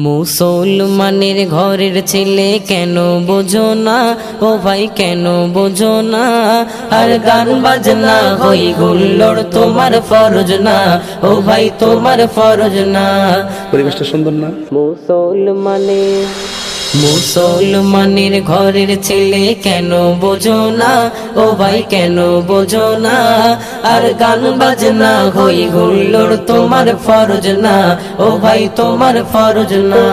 মুসলমানের ঘরের ছেলে কেন বোঝো না, ও ভাই কেন বোঝো না? আর গান বাজনা হই গুল্লোড় তোমার ফরজ না, ও ভাই তোমার ফরজ না। পরিবেশটা সুন্দর না? মুসলমানের ঘরের ছেলে কেন বোঝো না, ও ভাই কেন বোঝো না? আর গান বাজনা হই গুল্লোড় তোমার ফরজ না, ও ভাই তোমার ফরজ না।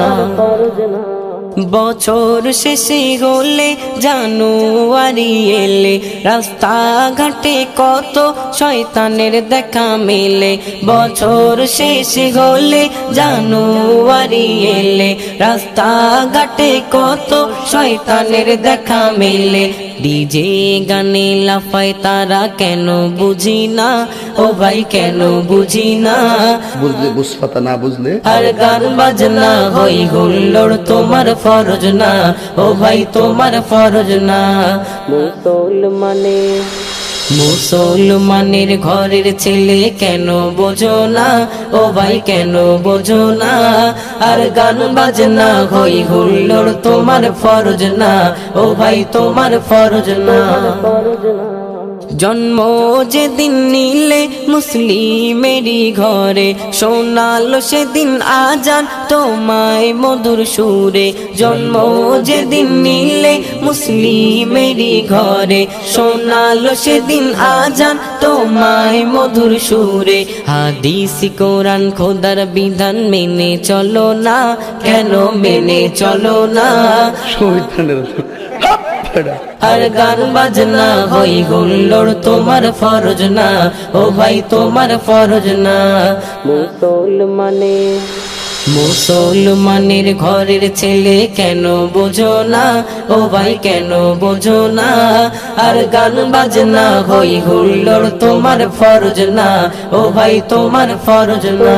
বছর শেষে হলে জানুয়ারি এলে রাস্তাঘাটে কত শয়তানের দেখা মেলে। বছর শেষে হলে জানুয়ারি এলে রাস্তাঘাটে কত শয়তানের দেখা মেলে। ডিজে গানে লাফায় তারা কেন বুঝি না, ও ভাই কেন বুঝি না? বুঝলে বুঝপাতা, না বুঝলে আর গান বাজনা হই গুল্লোড় তোমার ফরজ না, ও ভাই তোমার ফরজ না। মুসলমানের ঘরের ছেলে কেন বোঝো না, ও ভাই কেন বোঝো না? আর গান বাজনা হই গুল্লোড় তোমার ফরজ না, ও ভাই তোমার ফরজ না। জন্ম যেদিন নিলে মুসলিমেরই ঘরে শোনালো সেদিন আজান তোমায় মধুর সুরে। জন্ম যেদিন নিলে মুসলিমেরই ঘরে শোনালো সেদিন আজান তোমায় মধুর সুরে। হাদিস কোরআন খোদার বিধান মেনে চলো না, কেন মেনে চলো না? শয়তানের আর গান বাজনা হই গুল্লোড় তোমার ফরজ না, ও ভাই তোমার ফরজ না। মুসলমানের ঘরের ছেলে কেন বোঝো না, ও ভাই কেন বোঝো না? আর গান বাজনা হই গুল্লোড় তোমার ফরজ না, ও ভাই তোমার ফরজ না।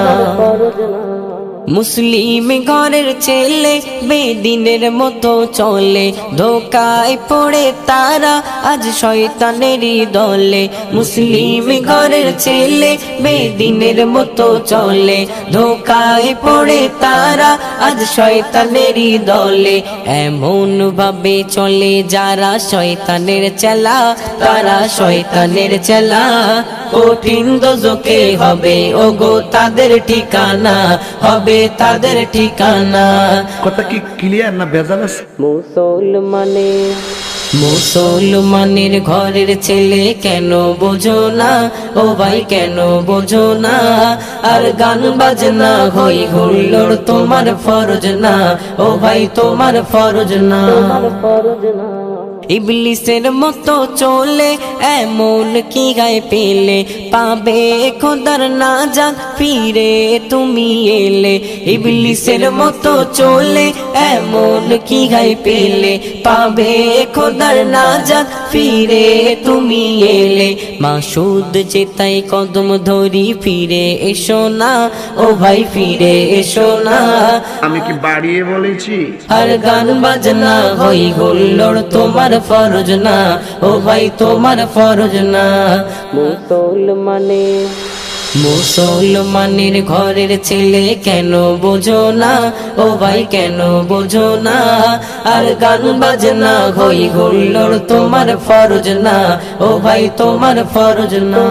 মুসলিম ঘরের ছেলে বেদিনের মতো চলে, ধোকায় পড়ে তারা আজ শয়তানেরই দলে। মুসলিম ঘরের ছেলে বেদিনের মতো চলে, ধোকায় পড়ে তারা আজ শয়তানেরই দলে। এমন ভাবে চলে যারা শয়তানের চেলা, তারা শয়তানের চেলা। কঠিন দোজখে হবে ওগো তাদের ঠিকানা, হবে তাদের ঠিকানা। কথা কি ক্লিয়ার না ভেজাল আছে? মুসলমানের ঘরের ছেলে কেন বোঝো না, ও ভাই কেন বোঝো না? আর গান বাজনা হই গুল্লোড় তোমার ফরজ না, ও ভাই তোমার ফরজ না। ইবলিসের মতো চলে এমন কি গায়ে পেলে, পাবে খোদার নাজাত ফিরে তুমি এলে। ইবলিসের মতো চলে এমন কি গায়ে পেলে, পাবে খোদার নাজাত ফিরে তুমি এলে। মাসুদ যেতাই কদম ধরি ফিরে এসো না, ও ভাই ফিরে এসো না। আমি কি বাড়িয়ে বলেছি? আর গান বাজনা হই গুল্লোড় তোমার ফরজ না, ও ভাই তোমার ফরজ না। মুসলমানের ঘরের ছেলে কেন বোঝো না, ও ভাই কেন বোঝো না? আর গান বাজনা হই গুল্লোড় তোমার ফরজ না, ও ভাই তোমার ফরজ না।